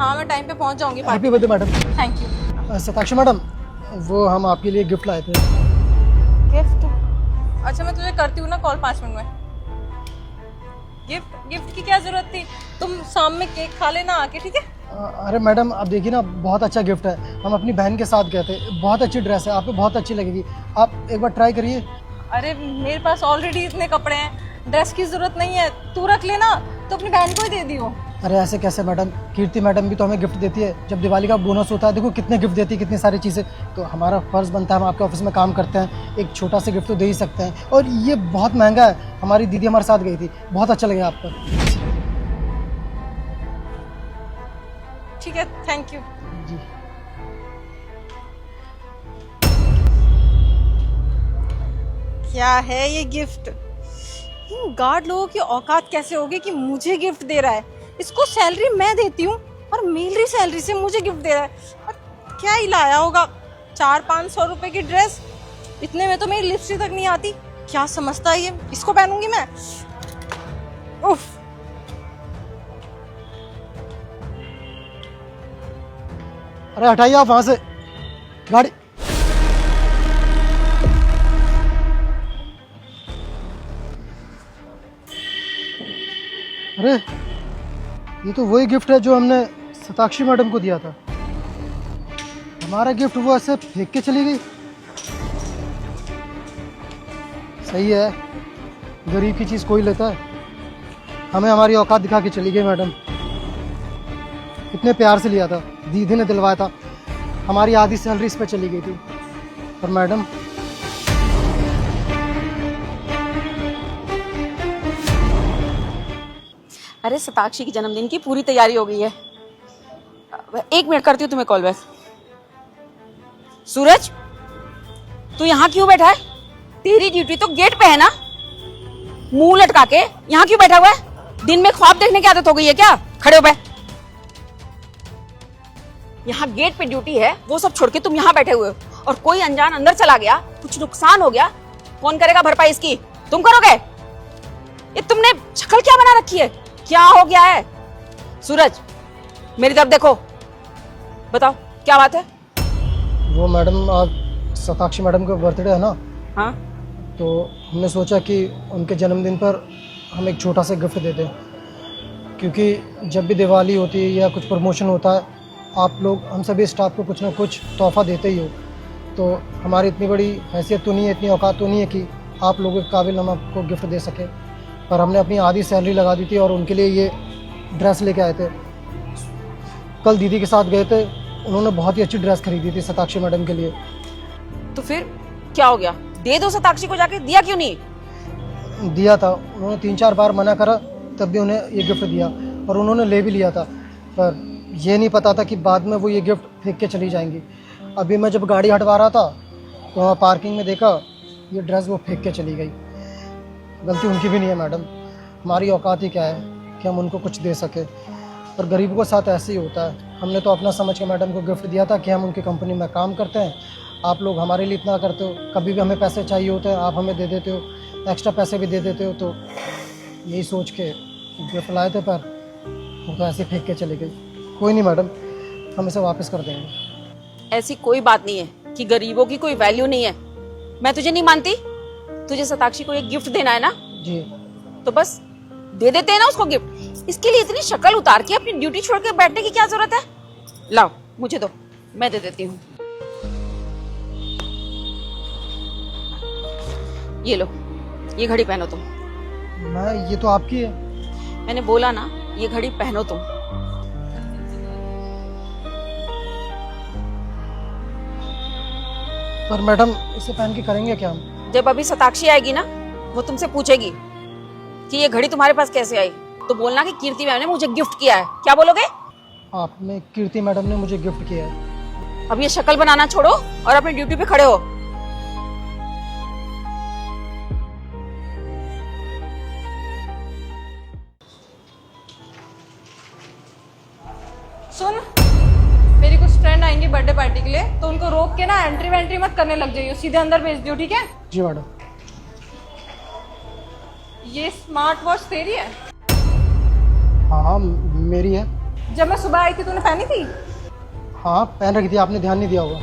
हाँ मैं टाइम पे पहुंच जाऊंगी। Happy birthday madam. Thank you. Satakshi madam, वो हम आपके लिए गिफ्ट लाए थे। गिफ्ट? अच्छा मैं तुझे करती हूँ ना कॉल 5 मिनट में। गिफ्ट की क्या जरूरत थी? तुम शाम में केक खा लेना आके, ठीक है? अरे मैडम आप देखिए ना, बहुत अच्छा गिफ्ट है। हम अपनी बहन के साथ गए थे, बहुत अच्छी ड्रेस है, आपको बहुत अच्छी लगेगी। आप एक बार ट्राई करिए। अरे मेरे पास ऑलरेडी इतने कपड़े हैं, ड्रेस की जरूरत नहीं है। तू रख लेना, तो अपनी बहन को ही दे दियो। अरे ऐसे कैसे मैडम, कीर्ति मैडम भी तो हमें गिफ्ट देती है। जब दिवाली का बोनस होता है देखो कितने गिफ्ट देती है, कितनी सारी चीज़ें। तो हमारा फर्ज बनता है, हम आपके ऑफिस में काम करते हैं, एक छोटा सा गिफ्ट तो दे ही सकते हैं। और ये बहुत महंगा है, हमारी दीदी हमारे साथ गई थी, बहुत अच्छा लगेगा आपको। ठीक है, थैंक यू। जी क्या है ये गिफ्ट? इन गार्ड लोगों की औकात कैसे होगी कि मुझे गिफ्ट दे रहा है? इसको सैलरी मैं देती हूँ और मेरी सैलरी से मुझे गिफ्ट दे रहा है। और क्या ही लाया होगा, 400-500 रुपए की ड्रेस, इतने में तो मेरी लिपस्टिक तक नहीं आती। क्या समझता है ये? इसको पहनूंगी मैं। उफ। अरे हटाइए आप वहाँ से गाड़ी। अरे ये तो वही गिफ्ट है जो हमने सताक्षी मैडम को दिया था। हमारा गिफ्ट वो ऐसे फेंक के चली गई। सही है, गरीब की चीज़ कोई लेता है। हमें हमारी औकात दिखा के चली गई मैडम। इतने प्यार से लिया था, दीदी ने दिलवाया था, हमारी आधी सैलरी इस पर चली गई थी। और मैडम अरे सताक्षी की जन्मदिन की पूरी तैयारी हो गई है। 1 मिनट करती हूँ तुम्हें कॉल बैक। सूरज, तू यहाँ क्यों बैठा है? तेरी ड्यूटी तो गेट पे है ना? मुंह लटका के यहाँ क्यों बैठा हुआ है? दिन में ख्वाब देखने की आदत हो गई है क्या? खड़े हो बे। यहाँ गेट पे ड्यूटी है, वो सब छोड़ के तुम यहाँ बैठे हुए हो। और कोई अनजान अंदर चला गया, कुछ नुकसान हो गया, कौन करेगा भरपाई इसकी? तुम करोगे? ये तुमने शक्ल क्या बना रखी है? क्या हो गया है? सूरज मेरी तरफ देखो, बताओ क्या बात है? वो मैडम, आज सताक्षी मैडम का बर्थडे है ना, हाँ तो हमने सोचा कि उनके जन्मदिन पर हम एक छोटा सा गिफ्ट दे दें। क्योंकि जब भी दिवाली होती है या कुछ प्रमोशन होता है, आप लोग हम सभी स्टाफ को कुछ ना कुछ तोहफा देते ही हो। तो हमारी इतनी बड़ी हैसियत तो नहीं है, इतनी औकात तो नहीं है कि आप लोगों के काबिल हम आपको गिफ्ट दे सकें। पर हमने अपनी आधी सैलरी लगा दी थी और उनके लिए ये ड्रेस लेके आए थे। कल दीदी के साथ गए थे, उन्होंने बहुत ही अच्छी ड्रेस खरीदी थी सताक्षी मैडम के लिए। तो फिर क्या हो गया? दे दो सताक्षी को जाके। दिया क्यों नहीं? दिया था, उन्होंने 3-4 बार मना करा, तब भी उन्हें ये गिफ्ट दिया और उन्होंने ले भी लिया था। पर ये नहीं पता था कि बाद में वो ये गिफ्ट फेंक के चली जाएंगी। अभी मैं जब गाड़ी हटवा रहा था तो वहाँ पार्किंग में देखा ये ड्रेस वो फेंक के चली गई। गलती उनकी भी नहीं है मैडम, हमारी औकात ही क्या है कि हम उनको कुछ दे सके। और गरीबों के साथ ऐसे ही होता है। हमने तो अपना समझ के मैडम को गिफ्ट दिया था कि हम उनकी कंपनी में काम करते हैं, आप लोग हमारे लिए इतना करते हो, कभी भी हमें पैसे चाहिए होते हैं आप हमें दे देते हो, एक्स्ट्रा पैसे भी दे देते हो। तो यही सोच के गिफ्ट लाए थे, पर वो तो ऐसे फेंक के चली गई। कोई नहीं मैडम, हम इसे वापस कर देंगे। ऐसी कोई बात नहीं है कि गरीबों की कोई वैल्यू नहीं है। मैं तुझे नहीं मानती। तुझे सताक्षी को एक गिफ्ट देना है ना, जी तो बस दे देते हैं ना उसको गिफ्ट। इसके लिए इतनी शक्ल उतार के अपनी ड्यूटी छोड़ के बैठने की क्या जरूरत है? लाओ मुझे दो, मैं दे देती हूँ। ये लो, ये घड़ी पहनो तुम। मैं, ये तो आपकी है। मैंने बोला ना, ये घड़ी पहनो तुम। पर मैडम इसे पहन के करेंगे क्या हम? जब अभी सताक्षी आएगी ना, वो तुमसे पूछेगी कि ये घड़ी तुम्हारे पास कैसे आई, तो बोलना कि कीर्ति मैम ने मुझे गिफ्ट किया है। क्या बोलोगे? आपने, कीर्ति मैडम ने मुझे गिफ्ट किया है। अब ये शक्ल बनाना छोड़ो और अपनी ड्यूटी पे खड़े हो। सुन, मेरी कुछ फ्रेंड आएंगे बर्थडे पार्टी के लिए, तो उनको रोक के ना एंट्री वेंट्री मत करने लग जाइए, सीधे अंदर भेज दियो, ठीक है? जी मैडम। ये स्मार्ट वॉच तेरी है? हाँ हाँ मेरी है। जब मैं सुबह आई थी तूने पहनी थी? हाँ पहन रखी थी, आपने ध्यान नहीं दिया होगा।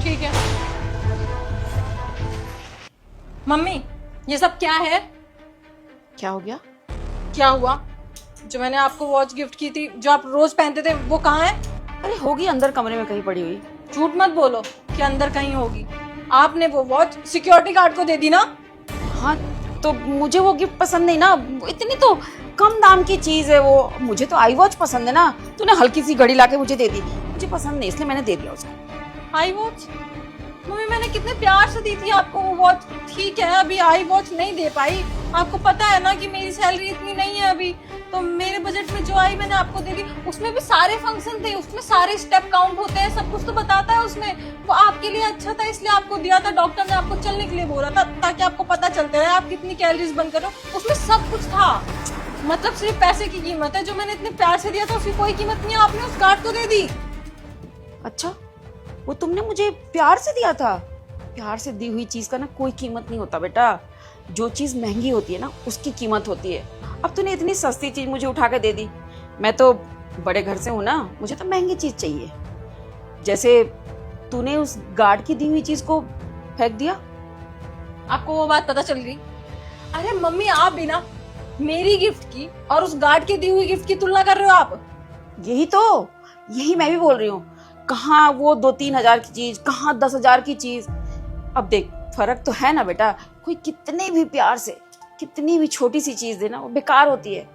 ठीक है। मम्मी ये सब क्या है? क्या हो गया? क्या हुआ? जो मैंने आपको वॉच गिफ्ट की थी, जो आप रोज पहनते थे, वो कहाँ है? अरे होगी अंदर कमरे में कहीं पड़ी हुई। झूठ मत बोलो कि अंदर कहीं होगी। आपने वो वॉच सिक्योरिटी गार्ड को दे दी ना? हाँ तो मुझे वो गिफ्ट पसंद नहीं ना, इतनी तो कम दाम की चीज है वो। मुझे तो आई वॉच पसंद है ना, तूने हल्की सी घड़ी लाके मुझे दे दी, मुझे पसंद नहीं इसलिए मैंने दे दिया उसको। I watch? मम्मी मैंने कितने प्यार से दी थी आपको वो वॉच। ठीक है अभी आई वॉच नहीं दे पाई, आपको पता है ना कि मेरी सैलरी इतनी नहीं है अभी, तो मेरे बजट में जो आई मैंने आपको दे दी। उसमें भी सारे फंक्शन थे, उसमें सारे स्टेप काउंट होते हैं, सब कुछ तो बताता है उसमें। वो आपके लिए अच्छा था इसलिए आपको दिया था। डॉक्टर ने आपको चलने के लिए बोला था ताकि आपको पता चलते रहे आप कितनी कैलोरीज बर्न कर रहे हो। उसमें सब कुछ था। मतलब सिर्फ पैसे की कीमत है, जो मैंने इतने प्यार से दिया था उसकी कोई कीमत नहीं है। आपने उस गार्ड को दे दी। अच्छा वो तुमने मुझे प्यार से दिया था? प्यार से दी हुई चीज का ना कोई कीमत नहीं होता बेटा। जो चीज महंगी होती है ना उसकी कीमत होती है। अब तूने इतनी सस्ती चीज मुझे उठा के दे दी। मैं तो बड़े घर से हूं ना, मुझे तो महंगी चीज चाहिए। जैसे तूने उस गार्ड की दी हुई चीज को फेंक दिया। आपको वो बात पता चल गई? अरे मम्मी आप भी ना मेरी गिफ्ट की और उस गार्ड की दी हुई गिफ्ट की तुलना कर रहे हो आप। यही मैं भी बोल रही हूँ। कहाँ वो 2-3 हजार की चीज, कहाँ 10 हजार की चीज। अब देख फर्क तो है ना बेटा। कोई कितने भी प्यार से कितनी भी छोटी सी चीज दे ना वो बेकार होती है।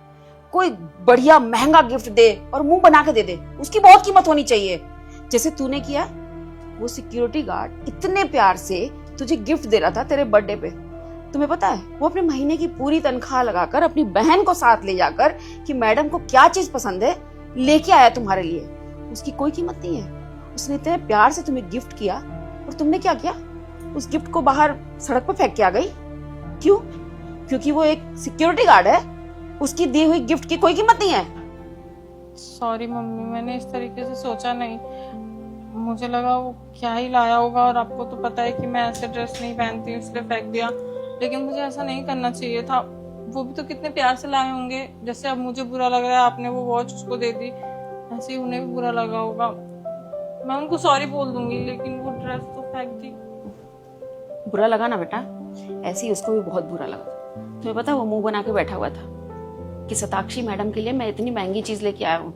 कोई बढ़िया महंगा गिफ्ट दे और मुंह बना के दे दे, उसकी बहुत कीमत होनी चाहिए। जैसे तूने किया, वो सिक्योरिटी गार्ड इतने प्यार से तुझे गिफ्ट दे रहा था तेरे बर्थडे पे। तुम्हें पता है वो अपने महीने की पूरी तनख्वाह लगाकर अपनी बहन को साथ ले जाकर कि मैडम को क्या चीज पसंद है लेके आया तुम्हारे लिए। उसकी कोई कीमत नहीं है। उसने इतने प्यार से तुम्हें गिफ्ट किया और तुमने क्या किया? उस गिफ्ट को बाहर सड़क पर फेंक के आ गई। क्यों? क्योंकि वो एक सिक्योरिटी गार्ड है, उसकी दी हुई गिफ्ट की कोई कीमत नहीं है। सॉरी मम्मी, मैंने इस तरीके से सोचा नहीं। मुझे लगा वो क्या ही लाया होगा, और आपको तो पता है कि मैं ऐसे ड्रेस नहीं पहनती, इसलिए फेंक दिया। लेकिन मुझे ऐसा नहीं करना चाहिए था। वो भी तो कितने प्यार से लाए होंगे। जैसे अब मुझे बुरा लग रहा है आपने वो वॉच उसको दे दी, ऐसे ही उन्हें भी बुरा लगा होगा। मैं उनको सॉरी बोल दूंगी, लेकिन वो ड्रेस तो फेंक दी। बुरा लगा ना बेटा, ऐसे ही उसको भी बहुत बुरा लगा। तुम्हें पता है वो मुंह बना के बैठा हुआ था कि शताक्षी मैडम के लिए मैं इतनी महंगी चीज लेके आया हूँ।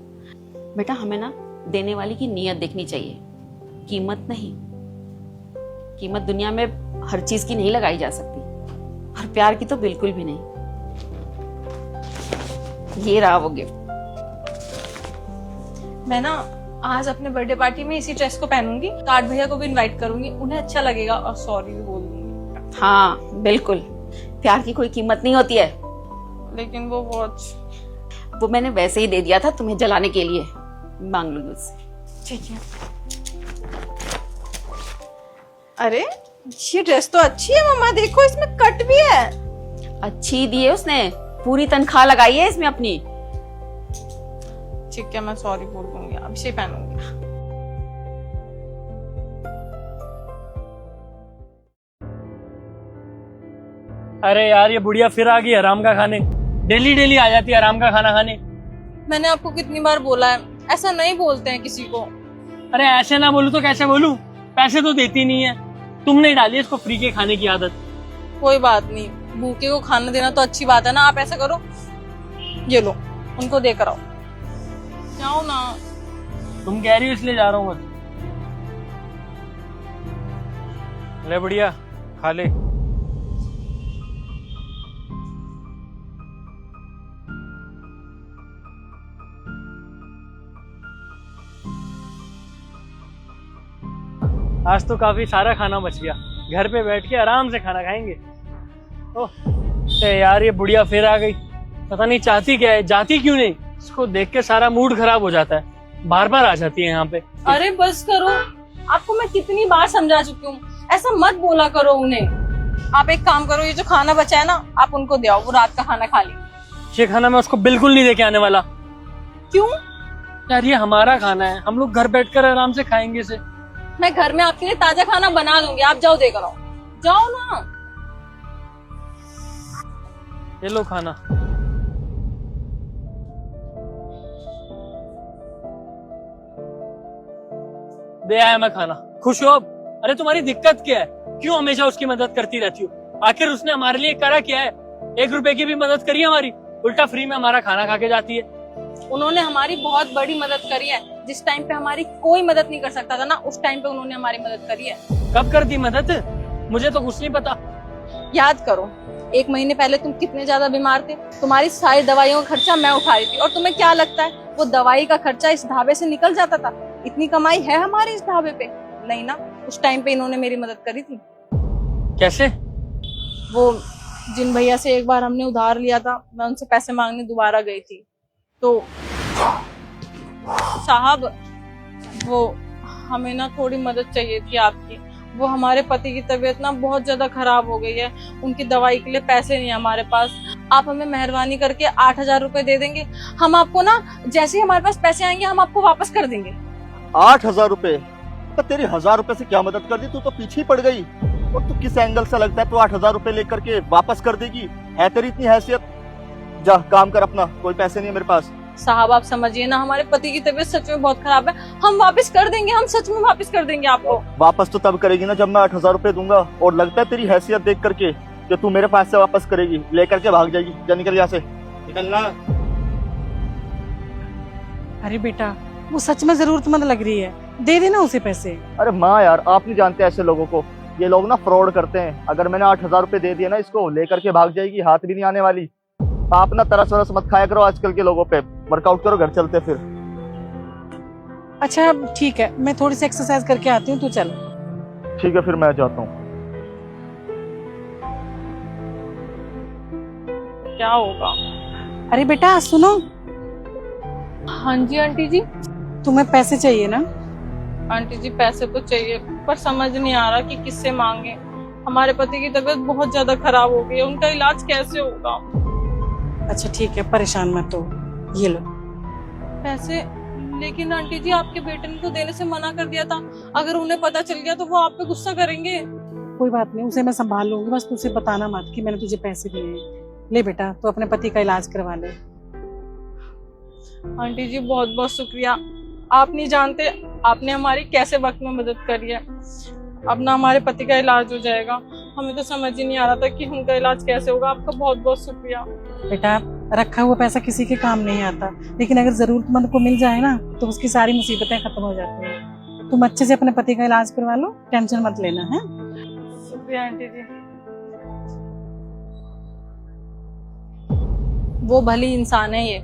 बेटा हमें ना देने वाली की नीयत देखनी चाहिए, कीमत नहीं। कीमत दुनिया में हर चीज की नहीं लगाई जा सकती, और प्यार की तो बिल्कुल भी नहीं। ये रहा वो गिफ्ट। मैं ना आज अपने बर्थडे पार्टी में इसी ड्रेस को पहनूंगी। कार्ड भैया को भी इनवाइट करूंगी, उन्हें अच्छा लगेगा, और सॉरी भी बोल दूंगी। हाँ बिल्कुल, प्यार की कोई कीमत नहीं होती है। लेकिन वो वॉच, वो मैंने वैसे ही दे दिया था तुम्हें जलाने के लिए। मांग लूंगी उससे। ठीक है। अरे ये ड्रेस तो अच्छी है मम्मा, देखो इसमें कट भी है। अच्छी दी है उसने, पूरी तनख्वाह लगाई है इसमें अपनी। ठीक है मैं सॉरी बोल दूंगी, अब इसे पहनूंगी। अरे यार ये बुढ़िया फिर आ गई आराम का खाने। डेली डेली आ जाती है आराम का खाना खाने। मैंने आपको कितनी बार बोला है, ऐसा नहीं बोलते हैं किसी को। अरे ऐसे ना बोलूं तो कैसे बोलूं? पैसे तो देती नहीं है, तुमने डाली इसको फ्री के खाने की आदत। कोई बात नहीं, भूखे को खाना देना तो अच्छी बात है ना। आप ऐसा करो, ये लो उनको देकर आओ। जाओ ना। तुम कह रही हो इसलिए जा रहा हूँ बस। ले बुढ़िया खा ले। आज तो काफी सारा खाना बच गया, घर पे बैठ के आराम से खाना खाएंगे। ओह यार ये बुढ़िया फिर आ गई, पता नहीं चाहती क्या है, जाती क्यों नहीं। इसको देख के सारा मूड खराब हो जाता है, बार बार आ जाती है यहाँ पे। अरे बस करो, आपको मैं कितनी बार समझा चुकी हूँ, ऐसा मत बोला करो उन्हें। आप एक काम करो, ये जो खाना बचा है ना आप उनको दे आओ, वो रात का खाना खा लेंगे। ये खाना मैं उसको बिल्कुल नहीं देके आने वाला। क्यों? यार ये हमारा खाना है, हम लोग घर बैठकर आराम से खाएंगे इसे। मैं घर में आपके लिए ताजा खाना बना दूंगी, आप जाओ देकर आओ। जाओ ना। ये लो खाना। दे आया मैं खाना। खुश हो अब? अरे तुम्हारी दिक्कत क्या है? क्यों हमेशा उसकी मदद करती रहती हो? आखिर उसने हमारे लिए करा क्या है? 1 रुपए की भी मदद करी हमारी, उल्टा फ्री में हमारा खाना खा के जाती है। उन्होंने हमारी बहुत बड़ी मदद करी है। जिस टाइम पे हमारी कोई मदद नहीं कर सकता था ना, उस टाइम पे उन्होंने हमारी मदद करी है। कब कर दी मदद? मुझे तो कुछ नहीं पता। याद करो, 1 महीने पहले तुम कितने ज्यादा बीमार थे। तुम्हारी सारी दवाइयों का खर्चा मैं उठा रही थी, और तुम्हें क्या लगता है वो दवाई का खर्चा इस ढाबे से निकल जाता था? इतनी कमाई है हमारी इस ढाबे पे? नहीं ना। उस टाइम पे इन्होंने मेरी मदद करी थी। कैसे? वो जिन भैया से एक बार हमने उधार लिया था, मैं उनसे पैसे मांगने दोबारा गई थी, तो साहब वो हमें ना थोड़ी मदद चाहिए थी आपकी। वो हमारे पति की तबीयत ना बहुत ज्यादा खराब हो गई है, उनकी दवाई के लिए पैसे नहीं है हमारे पास। आप हमें मेहरबानी करके 8,000 रुपए दे देंगे। हम आपको ना जैसे ही हमारे पास पैसे आएंगे हम आपको वापस कर देंगे। 8,000 रुपए? तो तेरी 1,000 रुपए से क्या मदद कर दी? तू तो पीछे ही पड़ गई। और तू किस एंगल से लगता है तू 8,000 रुपए लेकर के वापस कर देगी? है तेरी इतनी हैसियत? जा काम कर अपना, कोई पैसे नहीं है मेरे पास। साहब आप समझिए ना, हमारे पति की तबीयत सच में बहुत खराब है। हम वापस कर देंगे, हम सच में वापस कर देंगे आपको। वापस तो तब करेगी ना जब मैं 8,000 रुपए दूंगा। और लगता है तेरी हैसियत देख करके कि तू मेरे पास से वापस करेगी, लेकर के भाग जाएगी। जा निकल यहाँ से, निकलना। अरे बेटा, वो सच में जरूरतमंद लग रही है, दे देना उसे पैसे। अरे माँ यार, आप नहीं जानते ऐसे लोगों को। ये लोग ना फ्रॉड करते हैं। अगर मैंने 8,000 रुपए दे दिए ना इसको, लेकर के भाग जाएगी, हाथ भी नहीं आने वाली। आप ना तरस वरस मत खाया करो आजकल के लोगों पे। वर्कआउट करो, घर चलते फिर। अच्छा ठीक है, मैं थोड़ी सी एक्सरसाइज करके आती हूँ, तू चल। ठीक है, फिर मैं जाता हूँ। क्या होगा? अरे बेटा सुनो, हाँ जी आंटी जी। तुम्हें पैसे चाहिए ना? आंटी जी पैसे तो चाहिए, पर समझ नहीं आ रहा कि किससे मांगे। हमारे पति की तबीयत बहुत ज्यादा खराब हो गई है, उनका इलाज कैसे होगा? अच्छा ठीक है, परेशान मत हो, ये लो पैसे। लेकिन आंटी जी आपके बेटे ने तो देने से मना कर दिया था। अगर उन्हें पता चल गया तो वो आप पे गुस्सा करेंगे। कोई बात नहीं, उसे मैं संभाल लूंगी, बस तुझे बताना मत कि मैंने तुझे पैसे दिए हैं। ले बेटा, तू अपने पति का इलाज करवा ले। आंटी जी बहुत बहुत शुक्रिया। आप नहीं जानते आपने हमारी कैसे वक्त में मदद करी है। अब ना हमारे पति का इलाज हो जाएगा। हमें तो समझ ही नहीं आ रहा था कि उनका इलाज कैसे होगा। आपका बहुत बहुत शुक्रिया। बेटा, रखा हुआ पैसा किसी के काम नहीं आता, लेकिन अगर जरूरतमंद को मिल जाए ना तो उसकी सारी मुसीबतें खत्म हो जाती हैं। तुम अच्छे से अपने पति का इलाज करवा लो, टेंशन मत लेना है। शुक्रिया आंटी जी। वो भली इंसान है ये।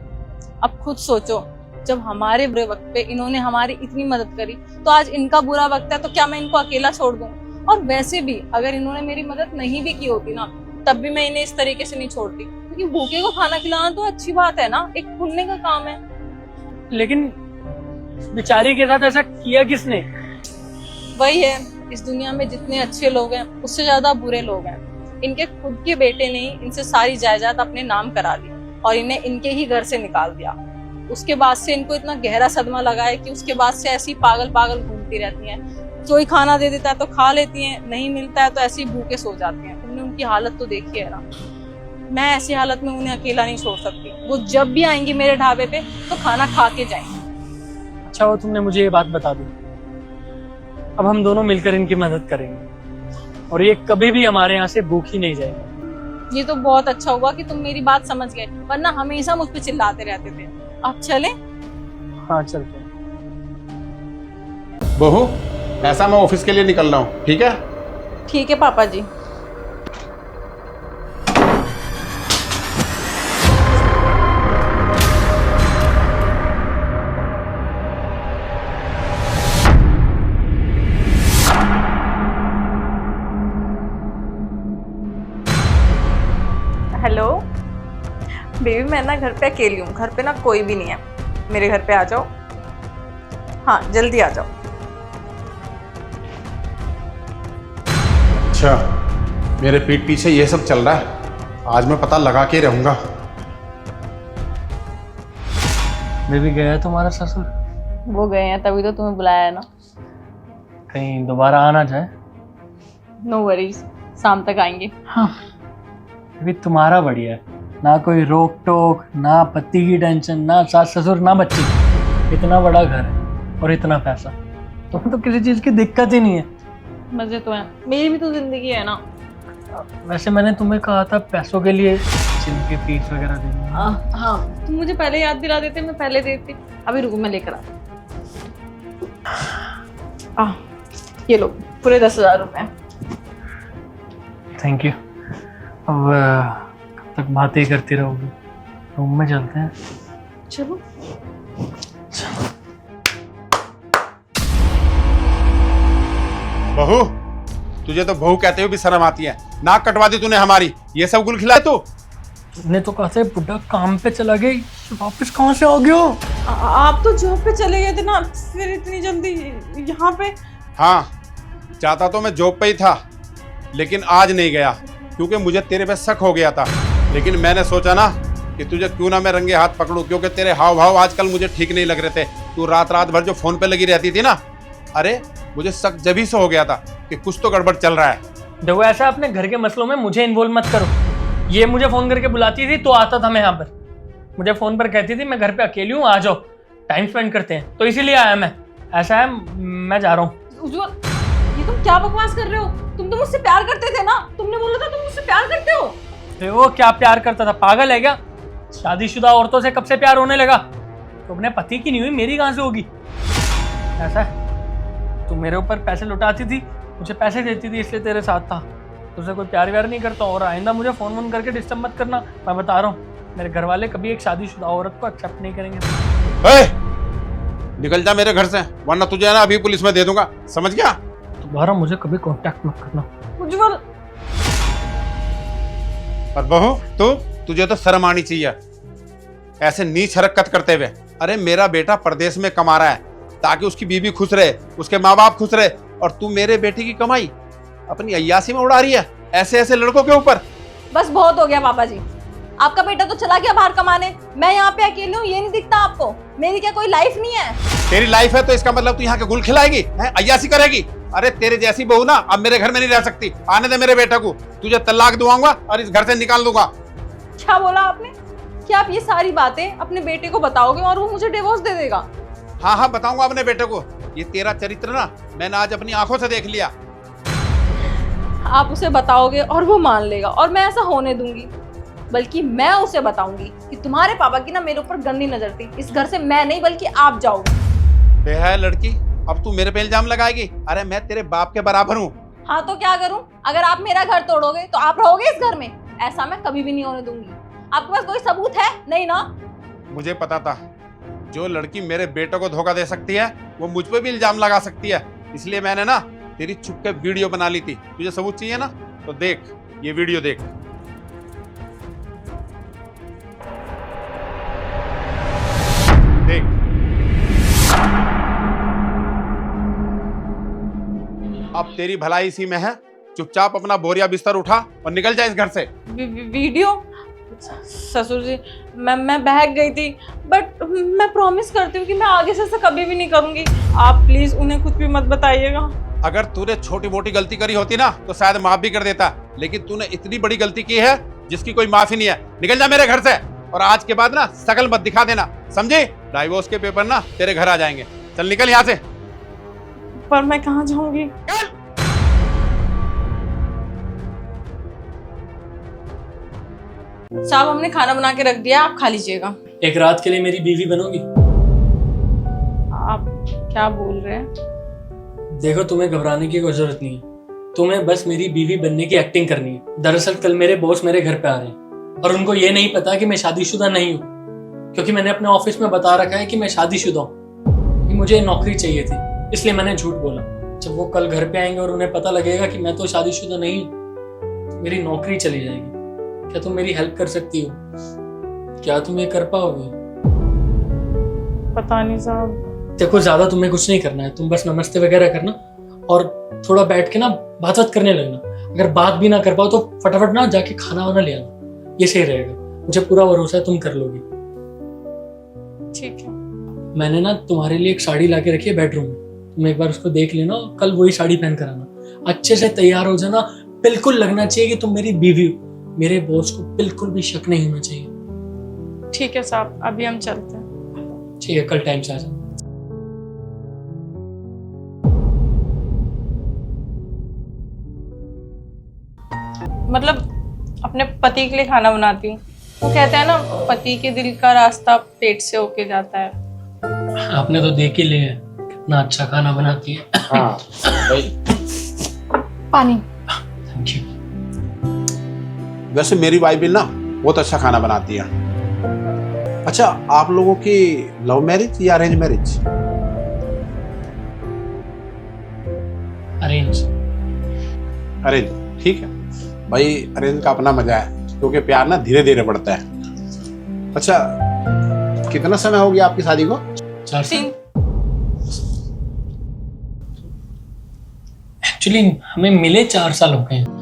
अब खुद सोचो, जब हमारे बुरे वक्त पे इन्होंने हमारी इतनी मदद करी, तो आज इनका बुरा वक्त है तो क्या मैं इनको अकेला छोड़ दूं? और वैसे भी अगर इन्होंने मेरी मदद नहीं भी की होती ना, तब भी मैं इन्हें इस तरीके से नहीं छोड़ती, क्योंकि भूखे को खाना खिलाना तो अच्छी बात है ना, एक पुण्य का काम है। लेकिन बेचारी के साथ ऐसा किया किसने? वही है, इस दुनिया में जितने अच्छे लोग हैं उससे ज्यादा बुरे लोग हैं। इनके खुद के बेटे ने इनसे सारी जायदाद अपने नाम करा ली और इन्हें इनके ही घर से निकाल दिया। उसके बाद से इनको इतना गहरा सदमा लगा है कि उसके बाद से ऐसी पागल पागल घूमती रहती हैं। कोई खाना दे देता है तो खा लेती हैं, नहीं मिलता है तो ऐसे ही भूखे सो जाती हैं। तुमने उनकी हालत तो देखी है ना। मैं ऐसी हालत में उन्हें अकेला नहीं छोड़ सकती। वो जब भी आएंगी मेरे ढाबे पे तो खाना खा के जाएंगी। अच्छा वो तुमने मुझे ये बात बता दी। अब हम दोनों मिलकर इनकी मदद करेंगे और ये कभी भी हमारे यहाँ से भूखी नहीं जाएगी। ये तो बहुत अच्छा हुआ कि तुम मेरी बात समझ गए, वरना हमेशा मुझ पे चिल्लाते रहते थे। आप चलें? हाँ चलते हैं। बहू, ऐसा मैं ऑफिस के लिए निकल रहा हूँ, ठीक है? ठीक है पापा जी। हेलो बेबी, मैं ना घर पे अकेली हूँ। घर पे ना कोई भी नहीं है। मेरे घर पे आ जाओ। हाँ जल्दी आ जाओ। अच्छा, मेरे पीठ पीछे ये सब चल रहा है। आज मैं पता लगा के रहूंगा। बेबी गया है तुम्हारा ससुर? वो गए हैं, तभी तो तुम्हें बुलाया है ना। कहीं दोबारा आना जाए। नो वरीज, शाम तक आएंगे। हाँ बेबी तुम्हारा बढ़िया है, ना कोई रोक टोक, ना पति की टेंशन, ना सास ससुर, ना बच्चे। इतना बड़ा घर है और इतना पैसा। तुम्हें तो किसी चीज की दिक्कत ही नहीं है। मजे तो है, मेरी भी तो जिंदगी है ना। वैसे मैंने तुम्हें कहा था पैसों के लिए जिम की फीस वगैरह देनी। हाँ, तुम मुझे पहले याद दिला देते, मैं पहले देती। अभी रुको, मैं लेकर आ। ये लो पूरे 10,000 रुपए। Thank you. अब कब तक बातें ही करती रहोगी? रूम में चलते हैं। चलो। बहू, तुझे तो बहू कहते हुए भी शर्म आती है। नाक कटवा दी तूने हमारी, ये सब गुल खिलाए तू। तुमने तो कहा था बुढ़ा काम पे चला गई, वापस कहाँ से आ गया? आप तो जॉब पे चले गए थे ना, फिर इतनी जल्दी यहाँ पे? हाँ, चाहता तो मैं जॉब पे ही था, लेकिन आज नहीं गया क्योंकि मुझे तेरे पे शक हो गया था। लेकिन मैंने सोचा ना कि तुझे क्यों ना मैं रंगे हाथ पकड़ूं, क्योंकि तेरे हाव भाव आजकल मुझे ठीक नहीं लग रहे थे। तू रात रात भर जो फोन पे लगी रहती थी ना, अरे मुझे शक जभी से हो गया था कि कुछ तो गड़बड़ चल रहा है। देखो, ऐसा अपने घर के मसलों में मुझे इन्वॉल्व मत करो। ये मुझे फोन करके बुलाती थी तो आता था मैं यहाँ पर, मुझे फोन पर कहती थी मैं घर पे अकेली हूँ, आ जाओ टाइम स्पेंड करते हैं, तो इसीलिए आया मैं। ऐसा है, मैं जा रहा हूँ। उज्ज्वल, ये तुम क्या बकवास कर रहे हो? तुम तो मुझसे प्यार करते थे ना, तुमने बोला था तुम मुझसे प्यार करते हो। वो क्या प्यार करता था, पागल है क्या? शादीशुदा औरतों से कब से प्यार होने लगा? तो अपने पति की नहीं हुई, मेरी कहाँ से होगी? ऐसा है, तू मेरे ऊपर पैसे लुटाती थी, मुझे पैसे देती थी, इसलिए तेरे साथ था। तुझसे कोई प्यार व्यार नहीं करता, और आइंदा मुझे फोन वोन करके डिस्टर्ब मत करना, मैं बता रहा हूँ। मेरे घर वाले कभी एक शादीशुदा औरत को एक्सेप्ट नहीं करेंगे। निकल जा मेरे घर से, वरना तुझे ना अभी पुलिस में दे दूंगा, समझ गया? दोबारा मुझे कभी कांटेक्ट मत करना। उज्ज्वल, और बहू, तुझे तो शर्म आनी चाहिए ऐसे नीच हरकत करते हुए। अरे मेरा बेटा परदेश में कमा रहा है ताकि उसकी बीवी खुश रहे, उसके माँ बाप खुश रहे, और तू मेरे बेटे की कमाई अपनी अय्यासी में उड़ा रही है ऐसे ऐसे लड़कों के ऊपर। बस बहुत हो गया पापा जी, आपका बेटा तो चला गया बाहर कमाने, मैं यहाँ पे अकेली हूँ, ये नहीं दिखता आपको? मेरी क्या कोई लाइफ नहीं है? तेरी लाइफ है तो इसका मतलब तू यहाँ के गुल खिलाएगी, अय्यासी करेगी? अरे तेरे जैसी बहू ना अब मेरे घर में नहीं रह सकती। आने दे मेरे बेटे को, तुझे तलाक दूंगा और इस घर से निकाल दूंगा। क्या बोला आपने? क्या आप ये सारी बातें अपने बेटे को बताओगे और वो मुझे डिवोर्स दे देगा? हाँ हाँ, बताऊंगा अपने बेटे को। ये तेरा चरित्र ना मैंने आज अपनी आंखों से देख लिया। आप उसे बताओगे और वो मान लेगा, और मैं ऐसा होने दूंगी? बल्कि मैं उसे बताऊंगी कि तुम्हारे पापा की ना मेरे ऊपर गंदी नजर थी, इस घर से मैं नहीं बल्कि आप जाओगे। बेहया लड़की, अब तू मेरे पे इल्जाम लगाएगी? अरे मैं तेरे बाप के बराबर हूँ। हाँ तो क्या करूं? अगर आप मेरा घर तोड़ोगे तो आप रहोगे इस घर में? ऐसा मैं कभी भी नहीं होने दूंगी। आपके पास कोई सबूत है? नहीं ना? मुझे पता था जो लड़की मेरे बेटे को धोखा दे सकती है वो मुझ पे भी इल्जाम लगा सकती है, इसलिए मैंने ना तेरी छुप के वीडियो बना ली थी। तुझे सबूत चाहिए ना, तो देख ये वीडियो देख। देख, अब तेरी भलाई इसी में है। चुपचाप अपना बोरिया बिस्तर उठा और निकल जा इस घर से। वीडियो? ससुर जी, मैं बहक गई थी, बट मैं प्रॉमिस करती हूँ कि मैं आगे से ऐसा कभी भी नहीं करूंगी। आप प्लीज उन्हें कुछ भी मत बताइएगा। अगर तूने छोटी मोटी गलती करी होती ना तो शायद माफ भी कर देता, लेकिन तूने इतनी बड़ी गलती की है जिसकी कोई माफी नहीं है। निकल जा मेरे घर से, और आज के बाद ना शकल मत दिखा देना, समझे? डाइवोर्स के पेपर ना तेरे घर आ जाएंगे। चल निकल यहाँ से। पर मैं कहाँ जाऊंगी? साहब, हमने खाना बना के रख दिया, आप खा लीजिएगा। एक रात के लिए मेरी बीवी बनोगी? आप क्या बोल रहे हैं? देखो, तुम्हें घबराने की कोई जरूरत नहीं है, तुम्हें बस मेरी बीवी बनने की एक्टिंग करनी है। दरअसल कल मेरे बॉस मेरे घर पे आ रहे हैं और उनको ये नहीं पता कि मैं शादीशुदा नहीं हूँ, क्योंकि मैंने अपने ऑफिस में बता रखा है कि मैं शादीशुदा हूँ। मुझे नौकरी चाहिए थी, इसलिए मैंने झूठ बोला। जब वो कल घर पे आएंगे और उन्हें पता लगेगा कि मैं तो शादीशुदा नहीं हूँ, तो मेरी नौकरी चली जाएगी। क्या तुम मेरी हेल्प कर सकती हो? क्या तुम ये कर पाओगे? पता नहीं साहब। देखो, ज्यादा तुम्हें कुछ नहीं करना है, तुम बस नमस्ते वगैरह करना और थोड़ा बैठ के ना बात करने लगना। अगर बात भी ना कर पाओ तो फटाफट ना जाके खाना वाना ले आना, ये सही रहेगा। मुझे पूरा भरोसा है तुम कर लोगी। ठीक है। मैंने ना तुम्हारे लिए एक साड़ी लाके रखी है बेडरूम में, तुम एक बार उसको देख लेना और कल वही साड़ी पहन कर आना। अच्छे से तैयार हो जाना, बिल्कुल लगना चाहिए कि तुम मेरी बीवी हो। मेरे बॉस को बिल्कुल भी शक नहीं होना चाहिए। ठीक है साहब, अभी हम चलते हैं। ठीक है, कल टाइम से आ जाना। मतलब अपने पति के लिए खाना बनाती हूँ। वो कहते हैं ना, पति के दिल का रास्ता पेट से होके जाता है। आपने तो देख ही लिया कितना अच्छा खाना बनाती है। हाँ भाई। पानी। Thank you. वैसे मेरी वाइफ भी ना बहुत अच्छा खाना बनाती है। अच्छा, आप लोगों की लव मैरिज या अरेंज मैरिज? अरेंज। अरेंज, ठीक है भाई। अरेंज का अपना मजा है, क्योंकि प्यार ना धीरे धीरे बढ़ता है। अच्छा, कितना समय हो गया आपकी शादी को? 4 साल। 3। एक्चुअली हमें मिले 4 साल हो गए हैं।